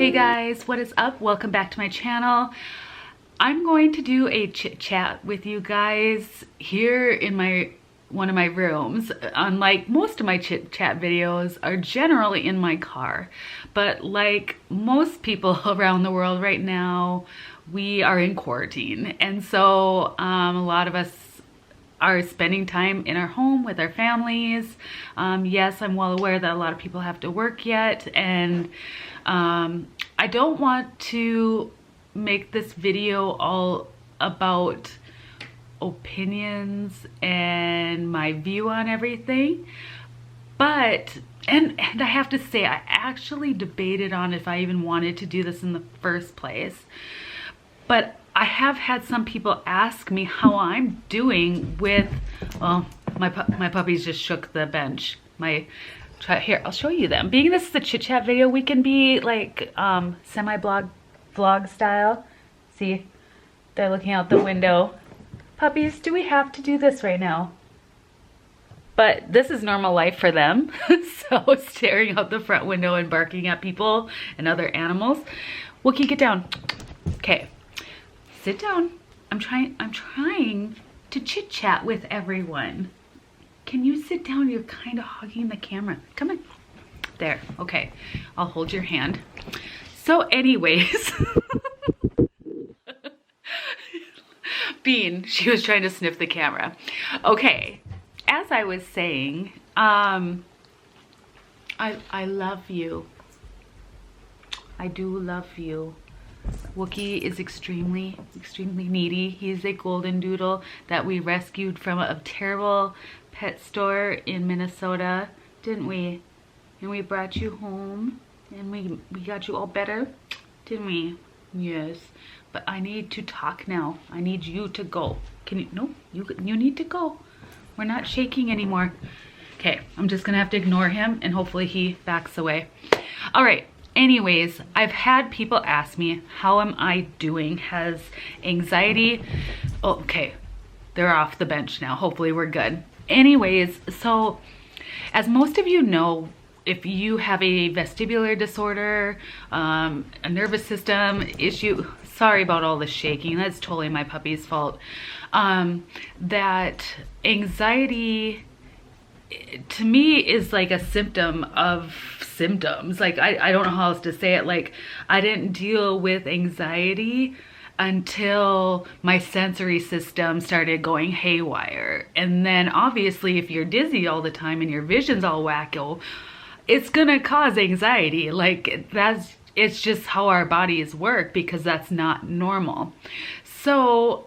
Hey guys, what is up? Welcome back to my channel. I'm going to do a chit chat with you guys here in one of my rooms. Unlike most of my chit chat videos are generally in my car, but like most people around the world right now, we are in quarantine, and so a lot of us are spending time in our home with our families. Yes, I'm well aware that a lot of people have to work yet, and I don't want to make this video all about opinions and my view on everything, but and I have to say, I actually debated on if I even wanted to do this in the first place, but I have had some people ask me how I'm doing with, well, my puppies just shook the bench. Here, I'll show you them. Being this is a chit chat video, we can be like vlog style. See, they're looking out the window. Puppies, do we have to do this right now? But this is normal life for them. So staring out the front window and barking at people and other animals. Wookie, get down. Okay. Sit down. I'm trying to chit chat with everyone. Can you sit down? You're kind of hogging the camera. Come on. There. Okay. I'll hold your hand. So anyways, Bean, she was trying to sniff the camera. Okay. As I was saying, I love you. I do love you. Wookie is extremely needy. He's a golden doodle that we rescued from a terrible pet store in Minnesota, didn't we? And we brought you home and we got you all better, didn't we? Yes. But I need to talk now. I need you to go. Can you? No, you need to go. We're not shaking anymore. Okay, I'm just gonna have to ignore him and hopefully he backs away. All right. Anyways, I've had people ask me, how am I doing? Has anxiety, oh, okay, they're off the bench now. Hopefully we're good. Anyways, so as most of you know, if you have a vestibular disorder, a nervous system issue, sorry about all the shaking, that's totally my puppy's fault, that anxiety to me is like a symptom of symptoms. Like I don't know how else to say it. Like I didn't deal with anxiety until my sensory system started going haywire. And then obviously if you're dizzy all the time and your vision's all wacko, it's gonna cause anxiety. Like it's just how our bodies work, because that's not normal. So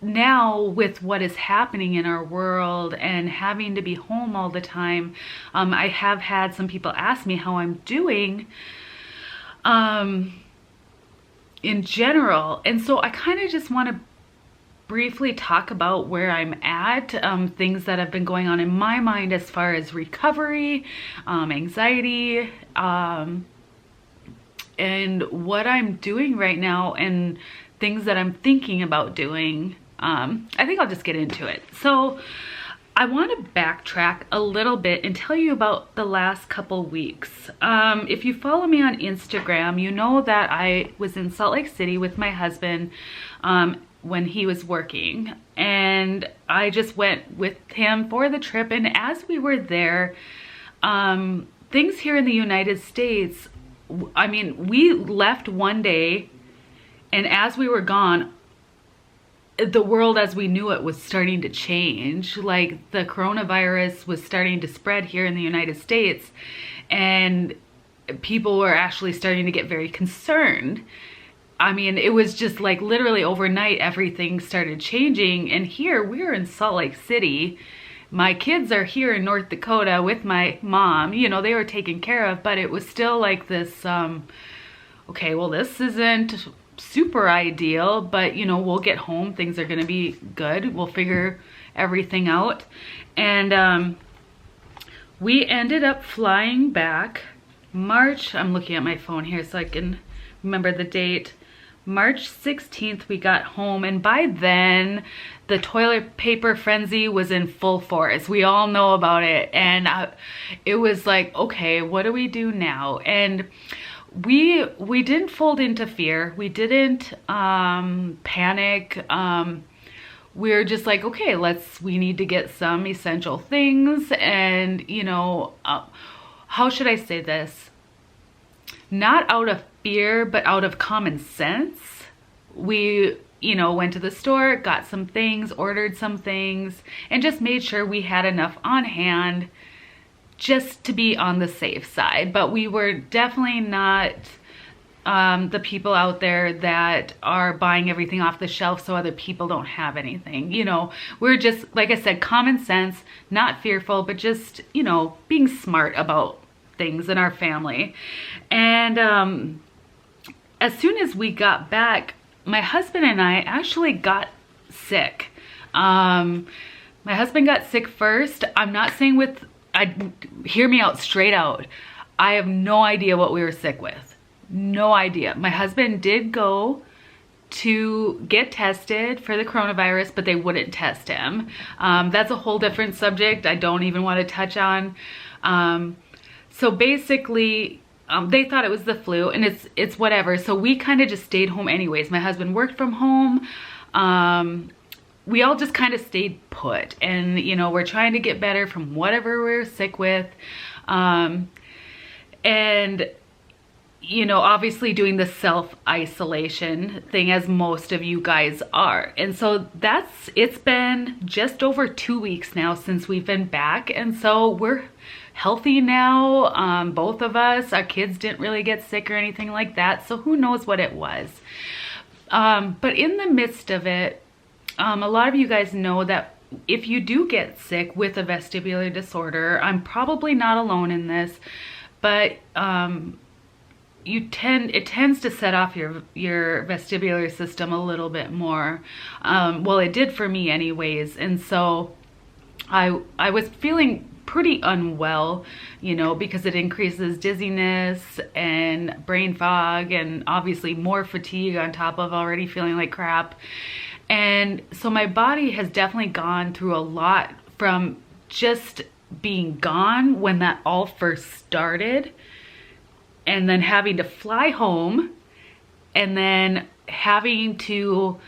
now with what is happening in our world and having to be home all the time, I have had some people ask me how I'm doing in general. And so I kind of just want to briefly talk about where I'm at, things that have been going on in my mind as far as recovery, anxiety, and what I'm doing right now and things that I'm thinking about doing. I think I'll just get into it. So I want to backtrack a little bit and tell you about the last couple weeks. If you follow me on Instagram, you know that I was in Salt Lake City with my husband when he was working, and I just went with him for the trip. And as we were there, things here in the United States, I mean, we left one day, and as we were gone, the world as we knew it was starting to change. Like the coronavirus was starting to spread here in the United States, and people were actually starting to get very concerned. I mean, it was just like literally overnight, everything started changing. And here we are in Salt Lake City. My kids are here in North Dakota with my mom. You know, they were taken care of, but it was still like this, okay, well, this isn't super ideal, but you know, we'll get home, things are gonna be good, we'll figure everything out. And we ended up flying back March, I'm looking at my phone here so I can remember the date, March 16th we got home, and by then the toilet paper frenzy was in full force. We all know about it, and it was like, okay, what do we do now? And we didn't fold into fear. We didn't panic. We're just like, okay, we need to get some essential things. And, you know, how should I say this? Not out of fear, but out of common sense. We, you know, went to the store, got some things, ordered some things, and just made sure we had enough on hand just to be on the safe side. But we were definitely not the people out there that are buying everything off the shelf so other people don't have anything. You know, we're just, like I said, common sense, not fearful, but just, you know, being smart about things in our family. And as soon as we got back, my husband and I actually got sick. My husband got sick first. I'm not saying hear me out straight out. I have no idea what we were sick with. No idea. My husband did go to get tested for the coronavirus, but they wouldn't test him. That's a whole different subject I don't even want to touch on. So basically, they thought it was the flu, and it's whatever. So we kind of just stayed home anyways. My husband worked from home. We all just kind of stayed put, and you know, we're trying to get better from whatever we're sick with. And you know, obviously doing the self-isolation thing as most of you guys are. And so it's been just over 2 weeks now since we've been back. And so we're healthy now, both of us. Our kids didn't really get sick or anything like that. So who knows what it was. But in the midst of it, a lot of you guys know that if you do get sick with a vestibular disorder, I'm probably not alone in this, but it tends to set off your vestibular system a little bit more. Well, it did for me anyways. And so I was feeling pretty unwell, you know, because it increases dizziness and brain fog and obviously more fatigue on top of already feeling like crap. And so my body has definitely gone through a lot from just being gone when that all first started, and then having to fly home, and then having to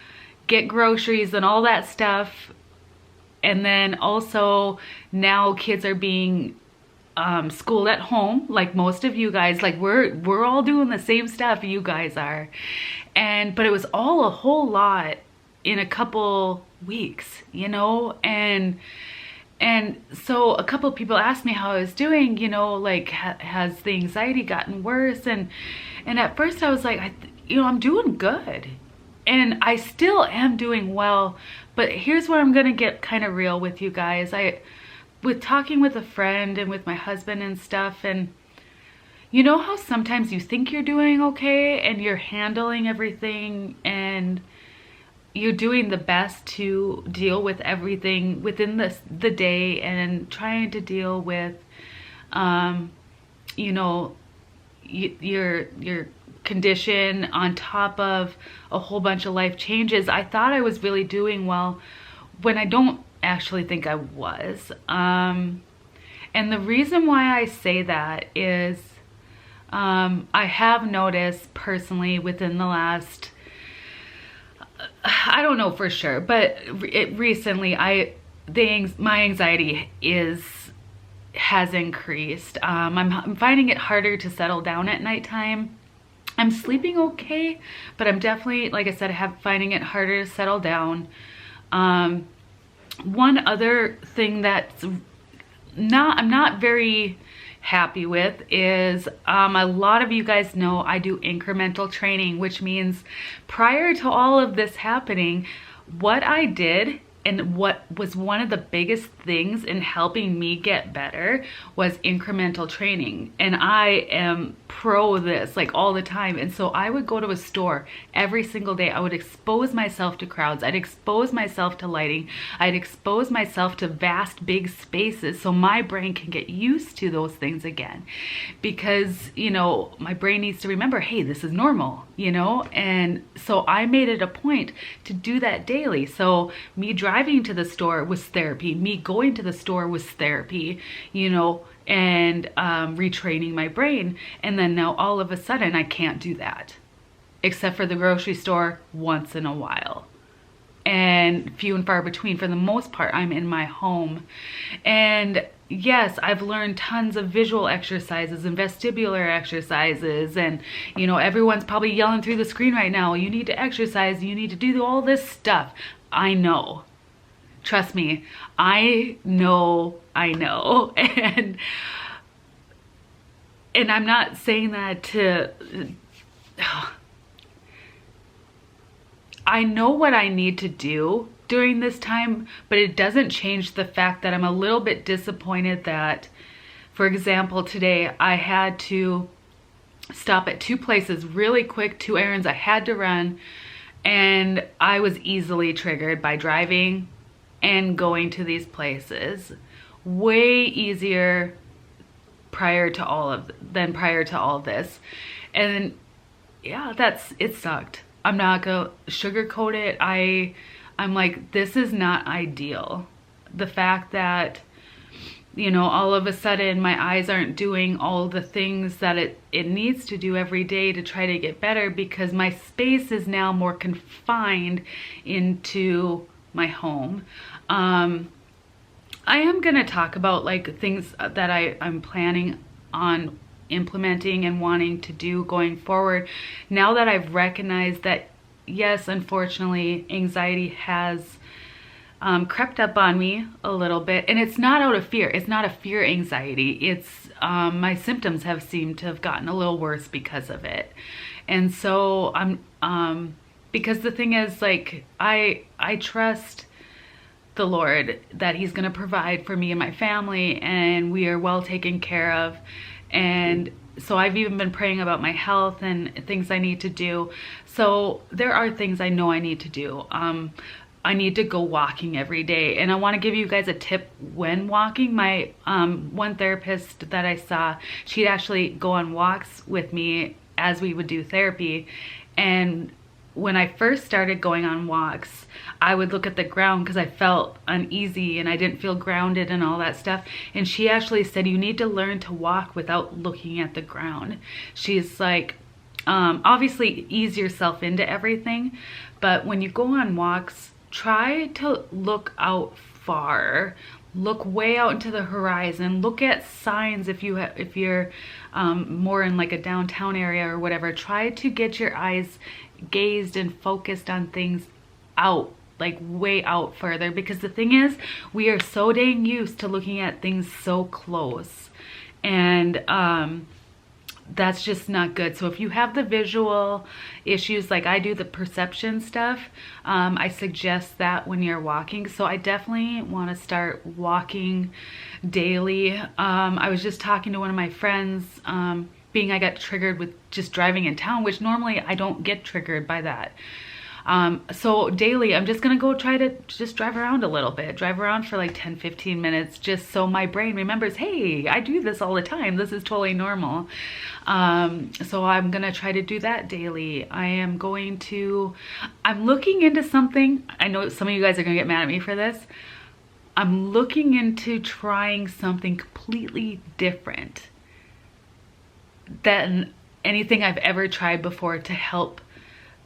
get groceries and all that stuff. And then also now kids are being schooled at home, like most of you guys. Like we're all doing the same stuff you guys are. But it was all a whole lot in a couple weeks, you know. And so a couple of people asked me how I was doing, you know, like has the anxiety gotten worse? And at first I was like, you know, I'm doing good. And I still am doing well. But here's where I'm going to get kind of real with you guys. With talking with a friend and with my husband and stuff, and you know how sometimes you think you're doing okay and you're handling everything and you're doing the best to deal with everything within the day and trying to deal with, you know, your condition on top of a whole bunch of life changes. I thought I was really doing well when I don't actually think I was. And the reason why I say that is I have noticed personally within the last, I don't know for sure, but recently my anxiety has increased. I'm finding it harder to settle down at nighttime. I'm sleeping okay, but I'm definitely, like I said, finding it harder to settle down. One other thing that's I'm not very happy with is a lot of you guys know I do incremental training, which means prior to all of this happening, what I did and what was one of the biggest things in helping me get better was incremental training. And I am pro this like all the time. And so I would go to a store every single day. I would expose myself to crowds. I'd expose myself to lighting. I'd expose myself to vast big spaces so my brain can get used to those things again. Because, you know, my brain needs to remember, hey, this is normal, you know? And so I made it a point to do that daily. So me driving to the store was therapy. Me going to the store was therapy. You know, and retraining my brain. And then now all of a sudden I can't do that, except for the grocery store once in a while. And few and far between. For the most part, I'm in my home. And yes, I've learned tons of visual exercises and vestibular exercises. And, you know, everyone's probably yelling through the screen right now, you need to exercise, you need to do all this stuff. I know. Trust me, I know. And I'm not saying that to... I know what I need to do during this time, but it doesn't change the fact that I'm a little bit disappointed that, for example, today I had to stop at 2 places really quick, 2 errands I had to run, and I was easily triggered by driving and going to these places. Way easier prior to all of this. And yeah, it sucked. I'm not gonna sugarcoat it. I'm like, this is not ideal. The fact that, you know, all of a sudden my eyes aren't doing all the things that it needs to do every day to try to get better, because my space is now more confined into my home. I am gonna talk about like things that I'm planning on implementing and wanting to do going forward, now that I've recognized that, yes, unfortunately, anxiety has crept up on me a little bit. And it's not out of fear. It's not a fear anxiety. It's my symptoms have seemed to have gotten a little worse because of it. And so I'm because the thing is, like, I trust the Lord that he's going to provide for me and my family, and we are well taken care of. And so I've even been praying about my health and things I need to do. So there are things I know I need to do. I need to go walking every day. And I want to give you guys a tip when walking. My one therapist that I saw, she'd actually go on walks with me as we would do therapy. And when I first started going on walks, I would look at the ground because I felt uneasy and I didn't feel grounded and all that stuff. And she actually said, you need to learn to walk without looking at the ground. She's like, obviously ease yourself into everything, but when you go on walks, try to look out far. Look way out into the horizon. Look at signs if you're more in like a downtown area or whatever. Try to get your eyes gazed and focused on things out, like way out further, because the thing is, we are so dang used to looking at things so close, and that's just not good. So if you have the visual issues like I do, the perception stuff, I suggest that when you're walking. So I definitely want to start walking daily. I was just talking to one of my friends, being I got triggered with just driving in town, which normally I don't get triggered by that. So daily, I'm just gonna go try to just drive around a little bit, drive around for like 10-15 minutes, just so my brain remembers, hey, I do this all the time. This is totally normal. So I'm gonna try to do that daily. I'm looking into something. I know some of you guys are gonna get mad at me for this. I'm looking into trying something completely different than anything I've ever tried before to help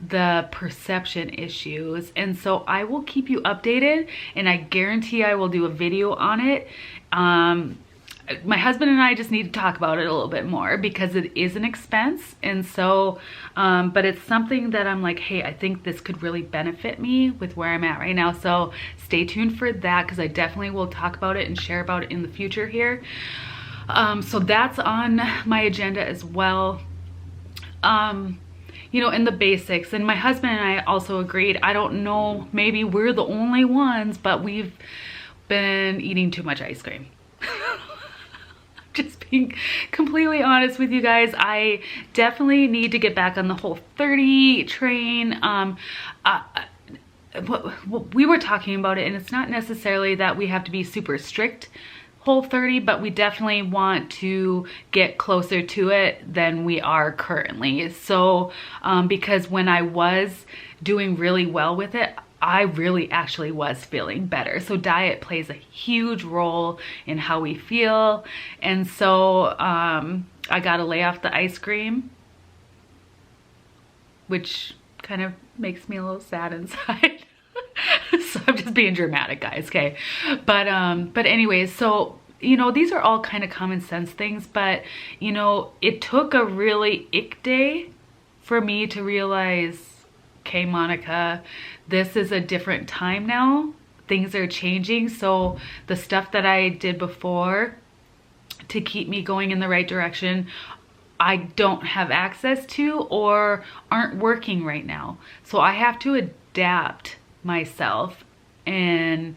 the perception issues. And so I will keep you updated, and I guarantee I will do a video on it. My husband and I just need to talk about it a little bit more because it is an expense. And so, but it's something that I'm like, hey, I think this could really benefit me with where I'm at right now. So stay tuned for that, because I definitely will talk about it and share about it in the future here. So that's on my agenda as well. You know, in the basics. And my husband and I also agreed, I don't know, maybe we're the only ones, but we've been eating too much ice cream. Just being completely honest with you guys, I definitely need to get back on the Whole30 train. We were talking about it, and it's not necessarily that we have to be super strict Whole30, but we definitely want to get closer to it than we are currently. So because when I was doing really well with it, I really actually was feeling better. So diet plays a huge role in how we feel. And so I got to lay off the ice cream, which kind of makes me a little sad inside. So I'm just being dramatic, guys, okay? But anyways, so, you know, these are all kind of common sense things, but, you know, it took a really ick day for me to realize, okay, Monica, this is a different time now. Things are changing. So the stuff that I did before to keep me going in the right direction, I don't have access to or aren't working right now. So I have to adapt myself and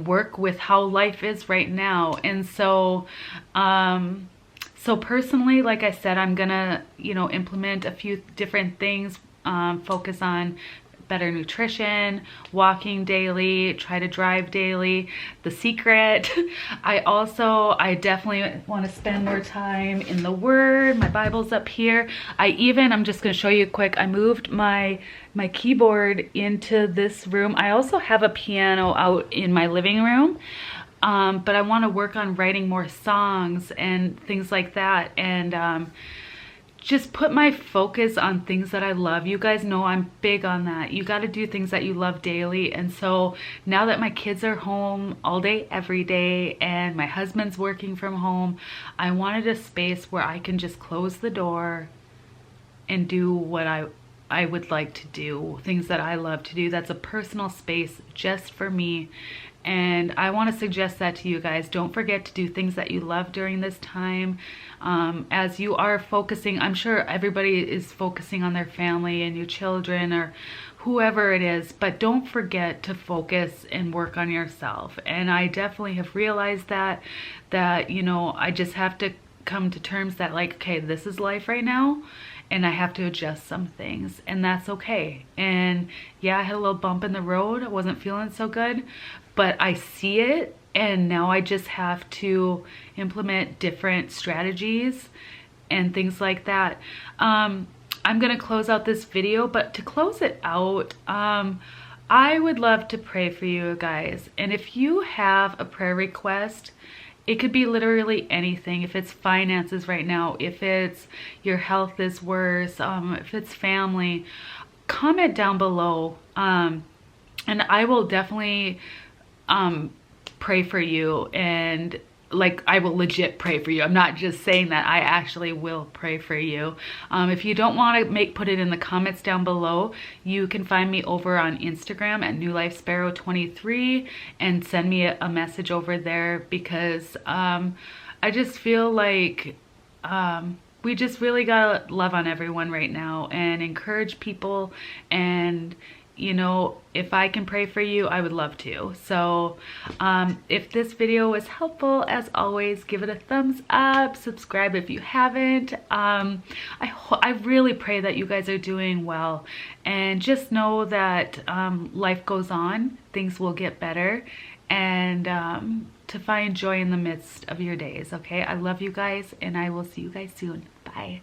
work with how life is right now. And so so personally, like I said, I'm gonna, you know, implement a few different things, focus on better nutrition, walking daily, try to drive daily. The secret, I definitely want to spend more time in the Word. My Bible's up here. I'm just going to show you quick, I moved my keyboard into this room. I also have a piano out in my living room. But I want to work on writing more songs and things like that, and just put my focus on things that I love. You guys know I'm big on that. You got to do things that you love daily. And so now that my kids are home all day, every day, and my husband's working from home, I wanted a space where I can just close the door and do what I would like to do, things that I love to do. That's a personal space just for me. And I want to suggest that to you guys. Don't forget to do things that you love during this time. As you are focusing, I'm sure everybody is focusing on their family and your children or whoever it is, but don't forget to focus and work on yourself. And I definitely have realized that, you know, I just have to come to terms that, like, okay, this is life right now, and I have to adjust some things, and that's okay. And yeah, I had a little bump in the road. I wasn't feeling so good, but I see it, and now I just have to implement different strategies and things like that. I'm gonna close out this video, but to close it out, I would love to pray for you guys. And if you have a prayer request, it could be literally anything. If it's finances right now, if it's your health is worse, if it's family, comment down below. And I will definitely pray for you, and like, I will legit pray for you. I'm not just saying that, I actually will pray for you. If you don't want to put it in the comments down below, you can find me over on Instagram at newlifesparrow23 and send me a message over there, because I just feel like we just really gotta love on everyone right now and encourage people. And you know, if I can pray for you, I would love to. So if this video was helpful, as always, give it a thumbs up, subscribe if you haven't. I really pray that you guys are doing well, and just know that life goes on, things will get better, and to find joy in the midst of your days, okay? I love you guys, and I will see you guys soon. Bye.